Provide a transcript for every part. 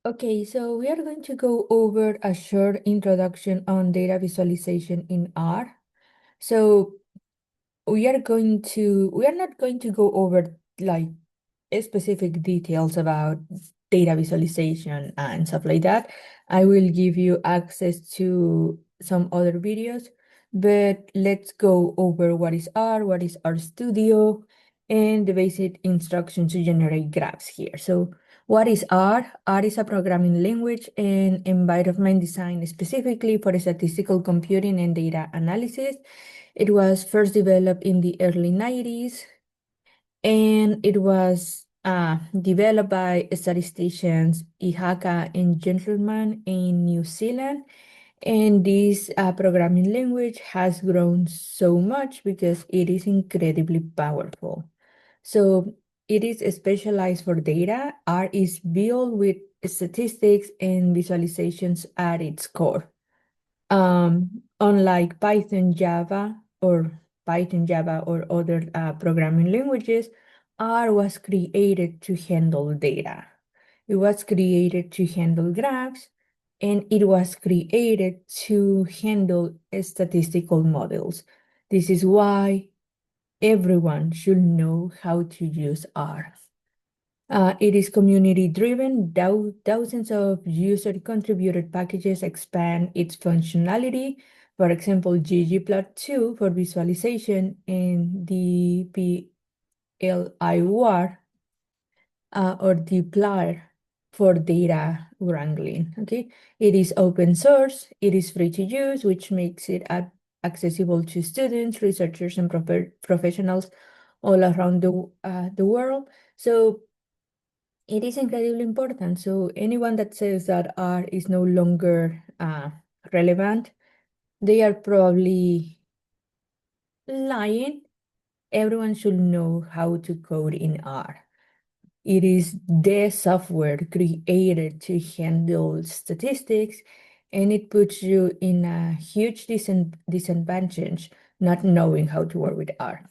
Okay, so we are going to go over a short introduction on data visualization in R. So we are not going to go over like specific details about data visualization and stuff like that. I will give you access to some other videos, but let's go over what is RStudio, and the basic instructions to generate graphs here. So what is R? R is a programming language and environment designed specifically for statistical computing and data analysis. It was first developed in the early 90s, and it was developed by statisticians Ihaka and Gentleman in New Zealand. And this programming language has grown so much because it is incredibly powerful. So it is specialized for data. R is built with statistics and visualizations at its core. Unlike Python, Java, or other programming languages, R was created to handle data. It was created to handle graphs, and it was created to handle statistical models. This is why everyone should know how to use R. It is community driven. Thousands of user-contributed packages expand its functionality. For example, ggplot2 for visualization and dplyr or dplyr for data wrangling. Okay, it is open source. It is free to use, which makes it accessible to students, researchers, and professionals all around the world. So it is incredibly important. So anyone that says that R is no longer relevant, they are probably lying. Everyone should know how to code in R. It is the software created to handle statistics, and it puts you in a huge disadvantage not knowing how to work with R.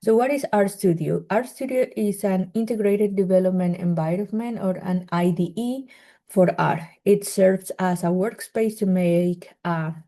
So what is RStudio? RStudio is an integrated development environment, or an IDE, for R. It serves as a workspace to make R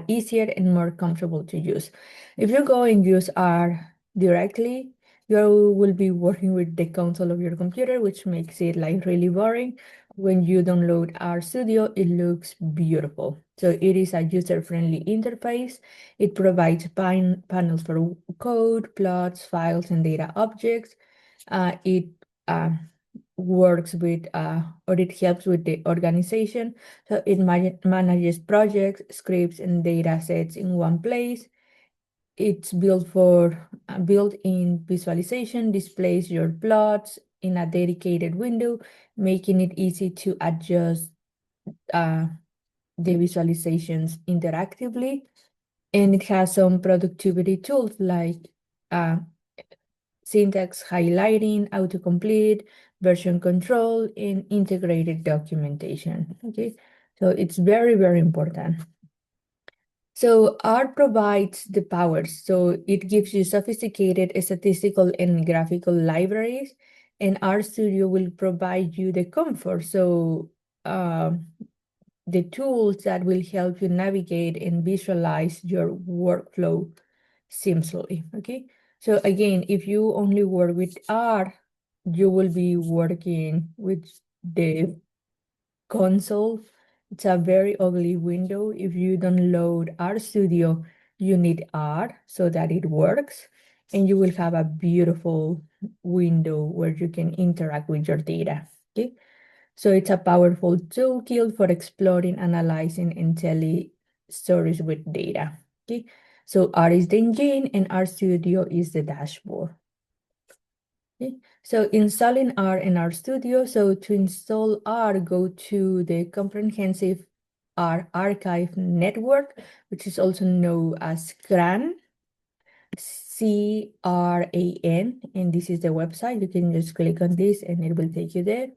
easier and more comfortable to use. If you go and use R directly, you will be working with the console of your computer, which makes it like really boring. When you download RStudio, it looks beautiful. So it is a user-friendly interface. It provides panels for code, plots, files, and data objects. It works with, or it helps with the organization. So it manages projects, scripts, and data sets in one place. It's built-in visualization, displays your plots in a dedicated window, making it easy to adjust the visualizations interactively. And it has some productivity tools like syntax highlighting, autocomplete, version control, and integrated documentation. Okay, so it's very, very important. So R provides the powers. So it gives you sophisticated statistical and graphical libraries, and RStudio will provide you the comfort. So the tools that will help you navigate and visualize your workflow seamlessly. Okay. So again, if you only work with R, you will be working with the console. It's a very ugly window. If you download RStudio, you need R so that it works, and you will have a beautiful window where you can interact with your data. Okay. So it's a powerful toolkit for exploring, analyzing, and telling stories with data. Okay. So R is the engine and RStudio is the dashboard. Okay. So installing R in RStudio. So to install R, go to the Comprehensive R Archive Network, which is also known as CRAN, CRAN, and this is the website. You can just click on this and it will take you there.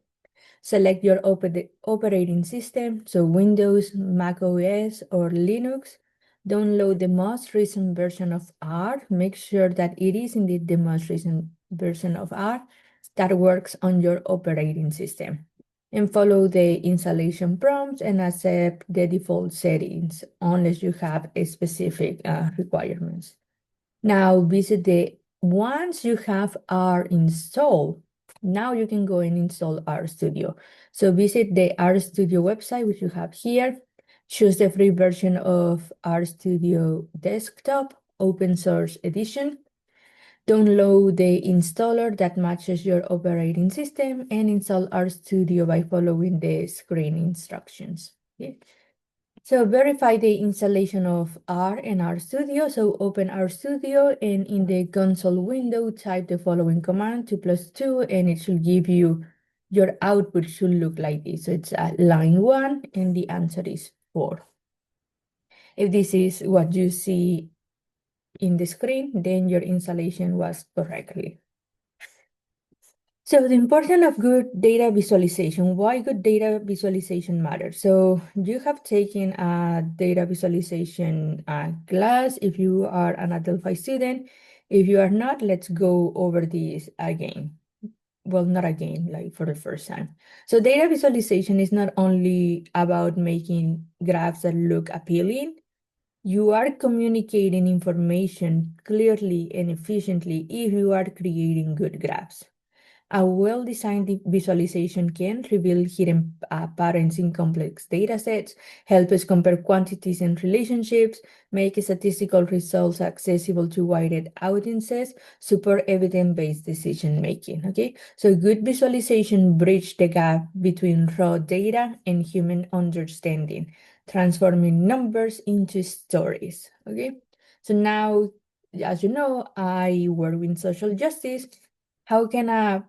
Select your operating system, so Windows, Mac OS, or Linux. Download the most recent version of R. Make sure that it is indeed the most recent version of R that works on your operating system. and follow the installation prompts and accept the default settings unless you have a specific requirements. Now visit once you have R installed, now you can go and install RStudio. So visit the RStudio website, which you have here. Choose the free version of RStudio Desktop, open source edition. Download the installer that matches your operating system and install RStudio by following the screen instructions. Okay. So verify the installation of R and RStudio. So open RStudio and in the console window, type the following command, 2+2, and it should give you, your output should look like this. So it's line 1 and the answer is 4. If this is what you see in the screen, then your installation was correctly. So the importance of good data visualization, why good data visualization matters. So you have taken a data visualization class if you are an Adelphi student. If you are not, let's go over this again. Well, not again, like for the first time. So data visualization is not only about making graphs that look appealing. You are communicating information clearly and efficiently if you are creating good graphs. A well-designed visualization can reveal hidden patterns in complex data sets, help us compare quantities and relationships, make statistical results accessible to wider audiences, support evidence-based decision-making, okay? So good visualization bridge the gap between raw data and human understanding, transforming numbers into stories, okay? So now, as you know, I work in social justice. How can a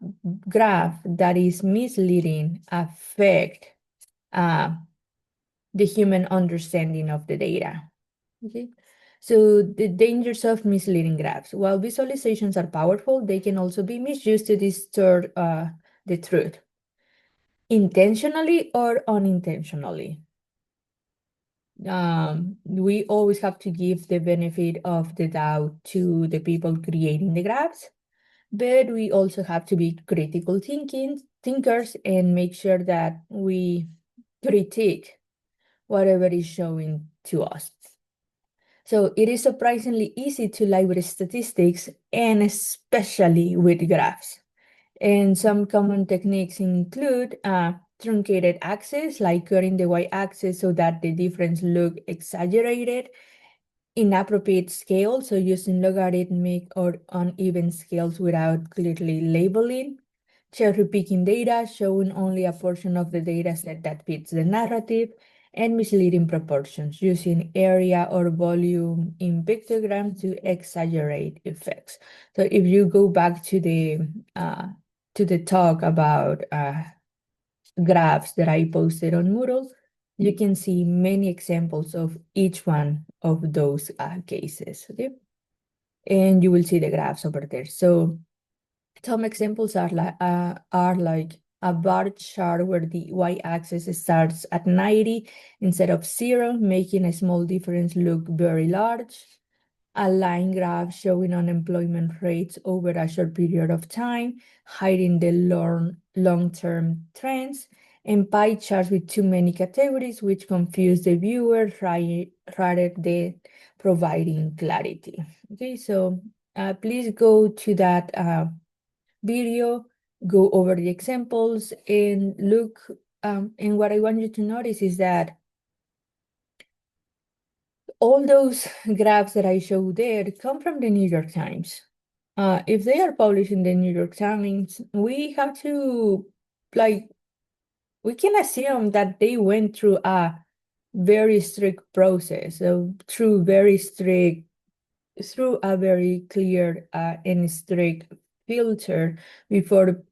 graph that is misleading affect the human understanding of the data? Okay. So the dangers of misleading graphs. While visualizations are powerful, they can also be misused to distort the truth, intentionally or unintentionally. We always have to give the benefit of the doubt to the people creating the graphs. But we also have to be critical thinkers and make sure that we critique whatever is showing to us. So it is surprisingly easy to lie with statistics and especially with graphs. And some common techniques include truncated axes, like cutting the y-axis so that the difference look exaggerated, inappropriate scale, so using logarithmic or uneven scales without clearly labeling, cherry picking data, showing only a portion of the data set that fits the narrative, and misleading proportions, using area or volume in pictograms to exaggerate effects. So if you go back to the talk about graphs that I posted on Moodle, you can see many examples of each one of those cases, okay? And you will see the graphs over there. So some examples are like a bar chart where the y-axis starts at 90 instead of 0, making a small difference look very large. A line graph showing unemployment rates over a short period of time, hiding the long-term trends, and pie charts with too many categories, which confuse the viewer rather than providing clarity. Okay, so please go to that video, go over the examples, and look. And what I want you to notice is that all those graphs that I show there come from the New York Times. If they are published in the New York Times, we have to, like, we can assume that they went through a very strict process, through a very clear and strict filter before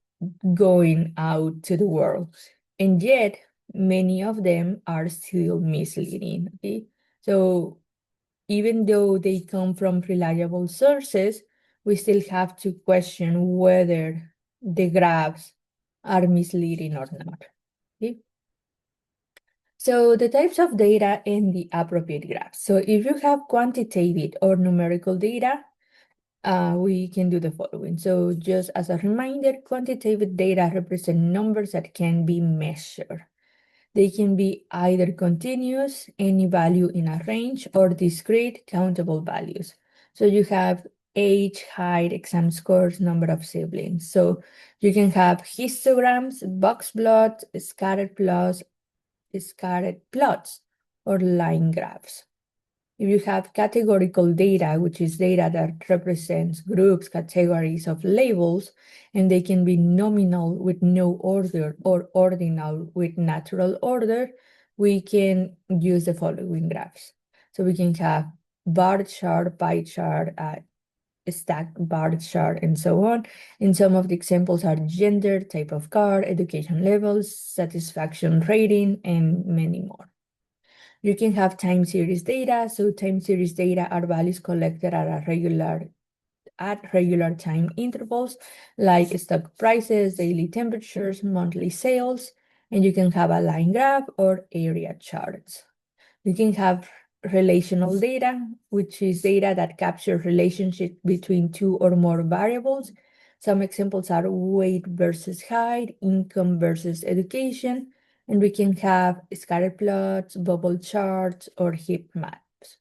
going out to the world. And yet, many of them are still misleading. Okay? So even though they come from reliable sources, we still have to question whether the graphs are misleading or not. Okay? So the types of data and the appropriate graphs. So if you have quantitative or numerical data, we can do the following. So just as a reminder, quantitative data represent numbers that can be measured. They can be either continuous, any value in a range, or discrete, countable values. So you have age, height, exam scores, number of siblings. So you can have histograms, box plots, scattered plots, or line graphs. If you have categorical data, which is data that represents groups, categories of labels, and they can be nominal with no order or ordinal with natural order, we can use the following graphs. So we can have bar chart, pie chart, stacked bar chart, and so on. And some of the examples are gender, type of car, education levels, satisfaction rating, and many more. You can have time series data. So time series data are values collected at regular time intervals, like stock prices, daily temperatures, monthly sales, and you can have a line graph or area charts. You can have relational data, which is data that captures relationship between two or more variables. Some examples are weight versus height, income versus education, and we can have scatter plots, bubble charts, or heat maps.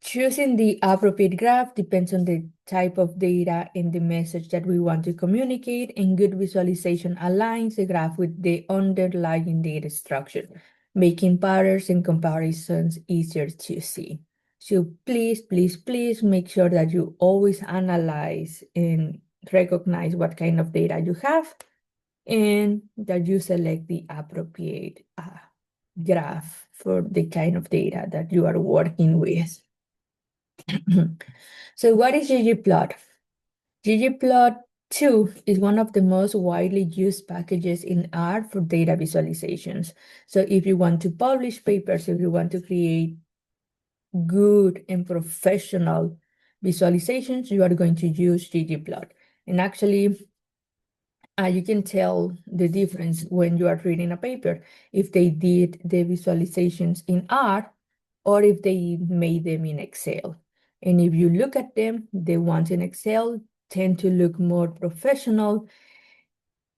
Choosing the appropriate graph depends on the type of data and the message that we want to communicate, and good visualization aligns the graph with the underlying data structure, making patterns and comparisons easier to see. So please, please, please make sure that you always analyze and recognize what kind of data you have and that you select the appropriate graph for the kind of data that you are working with. So what is ggplot? ggplot2 is one of the most widely used packages in R for data visualizations. So if you want to publish papers, if you want to create good and professional visualizations, you are going to use ggplot. And actually, you can tell the difference when you are reading a paper, if they did the visualizations in R or if they made them in Excel. And if you look at them, the ones in Excel tend to look more professional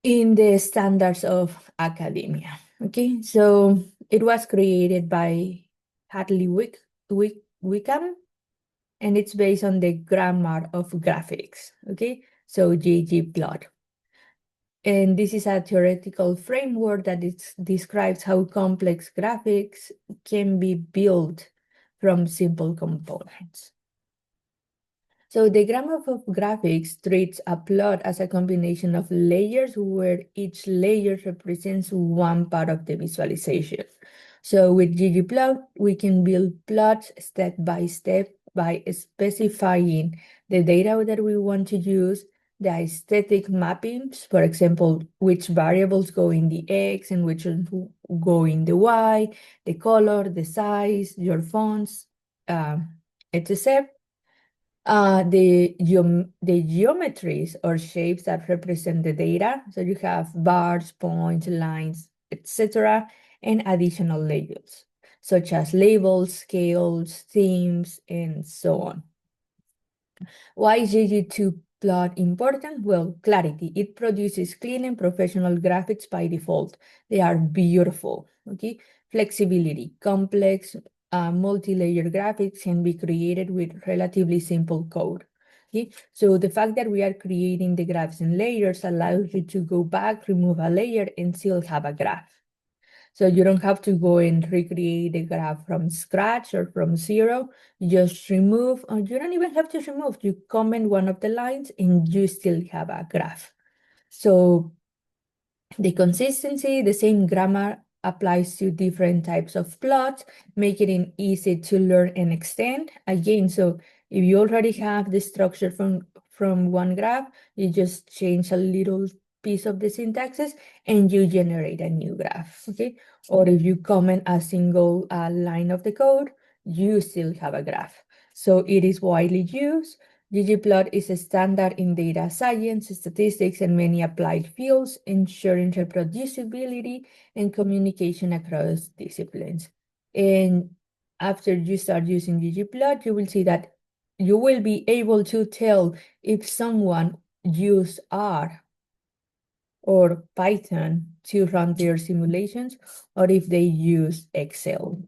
in the standards of academia. Okay, so it was created by Hadley Wickham, and it's based on the grammar of graphics. Okay, so ggplot. And this is a theoretical framework that describes how complex graphics can be built from simple components. So the grammar of graphics treats a plot as a combination of layers where each layer represents one part of the visualization. So with ggplot, we can build plots step by step by specifying the data that we want to use, the aesthetic mappings, for example, which variables go in the X and which go in the Y, the color, the size, your fonts, etc. The geometries or shapes that represent the data. So you have bars, points, lines, etc., and additional layers, such as labels, scales, themes, and so on. Why is ggplot important? Well, clarity. It produces clean and professional graphics by default. They are beautiful, okay? Flexibility. Complex, multi-layer graphics can be created with relatively simple code. Okay? So the fact that we are creating the graphs in layers allows you to go back, remove a layer, and still have a graph. So you don't have to go and recreate the graph from scratch or from zero. You just remove, or you don't even have to remove. You comment one of the lines and you still have a graph. So the consistency, the same grammar applies to different types of plots, making it easy to learn and extend. Again, so if you already have the structure from one graph, you just change a little piece of the syntaxes and you generate a new graph, okay? Or if you comment a single line of the code, you still have a graph. So it is widely used. ggplot is a standard in data science, statistics, and many applied fields, ensuring reproducibility and communication across disciplines. And after you start using ggplot, you will see that you will be able to tell if someone used R or Python to run their simulations, or if they use Excel.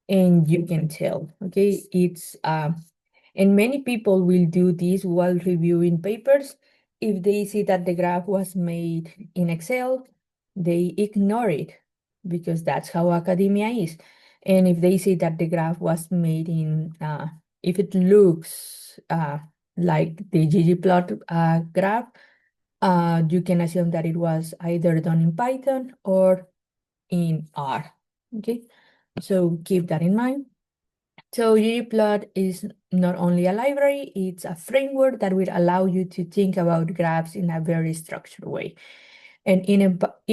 And you can tell, okay? And many people will do this while reviewing papers. If they see that the graph was made in Excel, they ignore it because that's how academia is. And if they see that the graph was made in, if it looks like the ggplot graph, you can assume that it was either done in Python or in R, okay? So keep that in mind. So ggplot is not only a library, it's a framework that will allow you to think about graphs in a very structured way. And it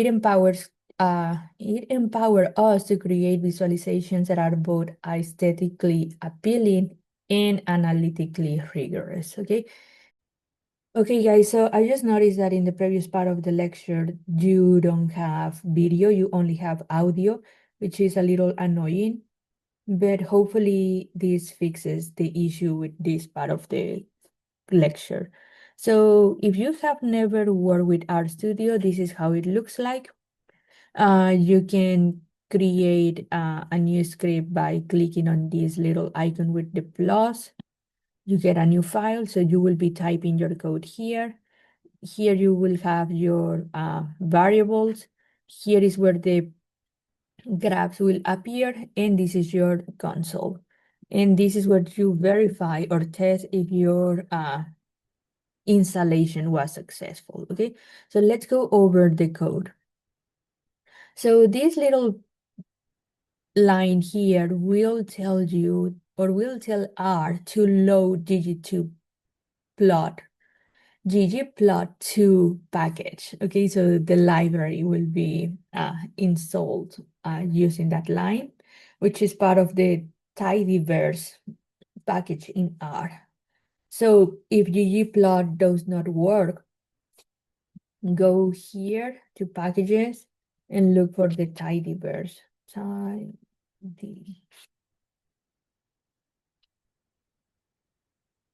empowers us to create visualizations that are both aesthetically appealing and analytically rigorous, okay? Okay, guys, so I just noticed that in the previous part of the lecture, you don't have video, you only have audio, which is a little annoying, but hopefully this fixes the issue with this part of the lecture. So if you have never worked with RStudio, this is how it looks like. You can create a new script by clicking on this little icon with the plus. You get a new file, so you will be typing your code here. Here you will have your variables. Here is where the graphs will appear, and this is your console. And this is where you verify or test if your installation was successful, okay? So let's go over the code. So this little line here will tell you, or will tell R to load ggplot2 package. Okay, so the library will be installed using that line, which is part of the tidyverse package in R. So if ggplot does not work, go here to packages and look for the tidyverse. Tidy.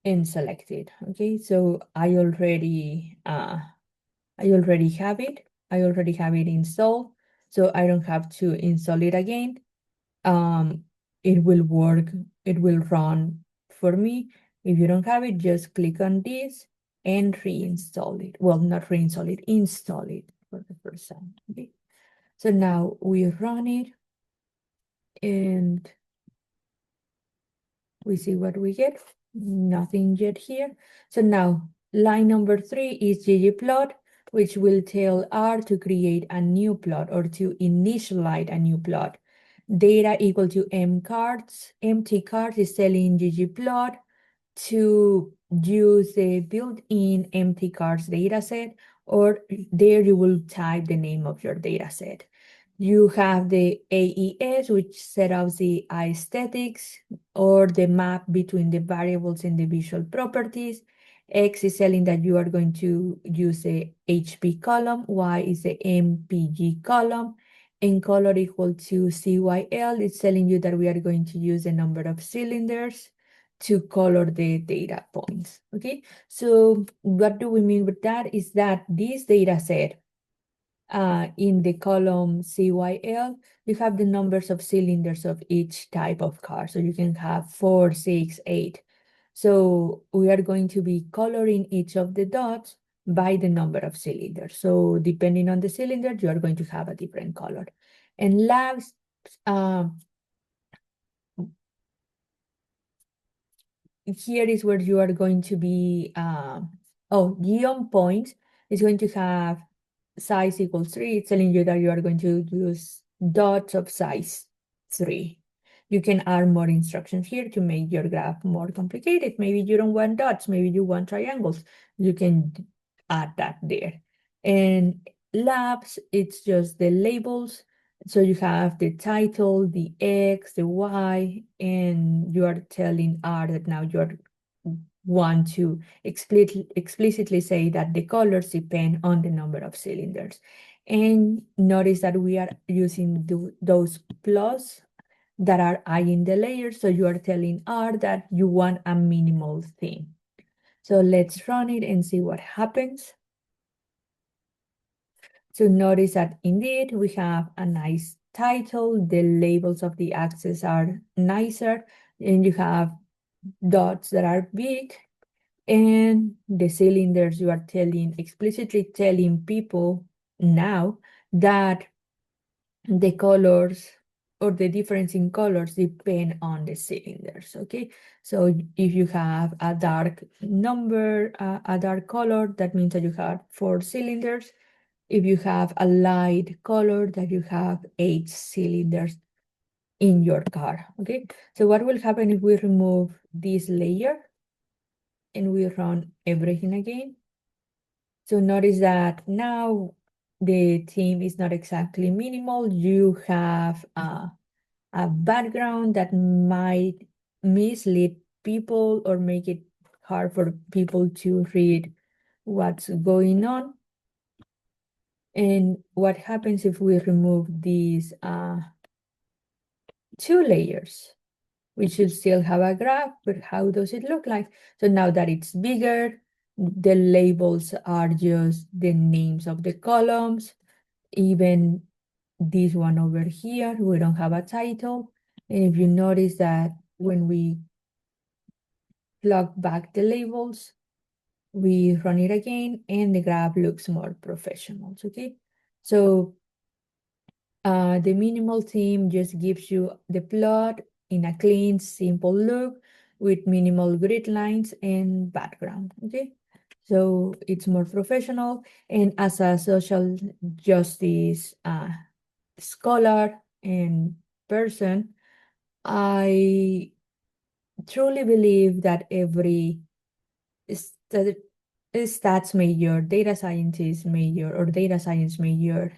And select it. Okay, so I already have it. I already have it installed, so I don't have to install it again. It will work, it will run for me. If you don't have it, just click on this and reinstall it. Well, not reinstall it, install it for the first time. Okay, so now we run it and we see what we get. Nothing yet here. So now line number 3 is ggplot, which will tell R to create a new plot or to initialize a new plot. Data equal to mcards. Empty cards is telling ggplot to use the built-in empty cards dataset, or there you will type the name of your dataset. You have the AES, which set out the aesthetics or the map between the variables and the visual properties. X is telling that you are going to use the HP column. Y is the MPG column. And color equal to CYL. It's telling you that we are going to use the number of cylinders to color the data points. Okay, so what do we mean with that? Is that this data set in the column CYL, you have the numbers of cylinders of each type of car. So you can have 4, 6, 8. So we are going to be coloring each of the dots by the number of cylinders. So depending on the cylinder, you are going to have a different color. And last, here is where you are going to be, Geom points is going to have size equals 3. It's telling you that you are going to use dots of size 3. You can add more instructions here to make your graph more complicated. Maybe you don't want dots, maybe you want triangles. You can add that there. And labs, it's just the labels. So you have the title, the X, the Y, and you are telling R that now you want to explicitly say that the colors depend on the number of cylinders. And notice that we are using those plus that are eyeing the layer. So you are telling R that you want a minimal theme. So let's run it and see what happens. So notice that indeed we have a nice title. The labels of the axes are nicer, and you have dots that are big. And the cylinders, you are explicitly telling people now that the colors or the difference in colors depend on the cylinders, okay? So if you have a dark number, a dark color, that means that you have 4 cylinders. If you have a light color, that you have 8 cylinders in your car, okay? So what will happen if we remove this layer and we run everything again? So notice that now the theme is not exactly minimal. You have a background that might mislead people or make it hard for people to read what's going on. And what happens if we remove these 2 layers? We should still have a graph, but how does it look like? So now that it's bigger, the labels are just the names of the columns. Even this one over here, we don't have a title. And if you notice that when we plug back the labels, we run it again and the graph looks more professional, okay? So the minimal theme just gives you the plot in a clean, simple look with minimal grid lines and background, okay? So it's more professional. And as a social justice scholar and person, I truly believe that every stats major, data scientist major, or data science major,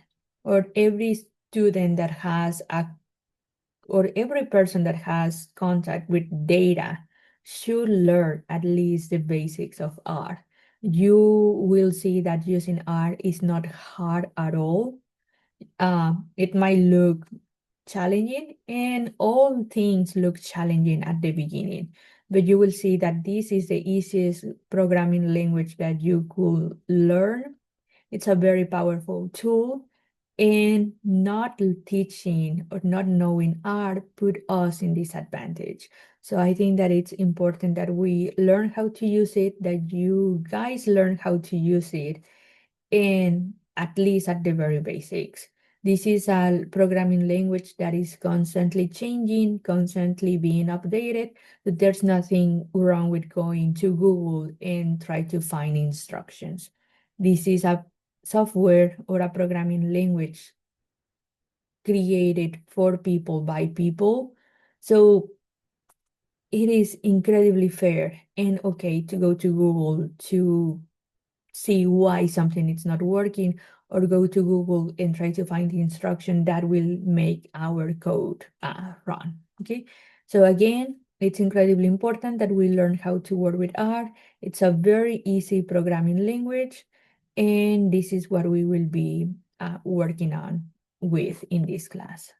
or every student that has or every person that has contact with data should learn at least the basics of R. You will see that using R is not hard at all. It might look challenging, and all things look challenging at the beginning, but you will see that this is the easiest programming language that you could learn. It's a very powerful tool, and not teaching or not knowing R put us in disadvantage. So I think that it's important that we learn how to use it, that you guys learn how to use it, and at least at the very basics. This is a programming language that is constantly changing, constantly being updated, but there's nothing wrong with going to Google and try to find instructions. This is a software or a programming language created for people by people. So it is incredibly fair and okay to go to Google to see why something is not working, or go to Google and try to find the instruction that will make our code run, okay? So again, it's incredibly important that we learn how to work with R. It's a very easy programming language, and this is what we will be working on with in this class.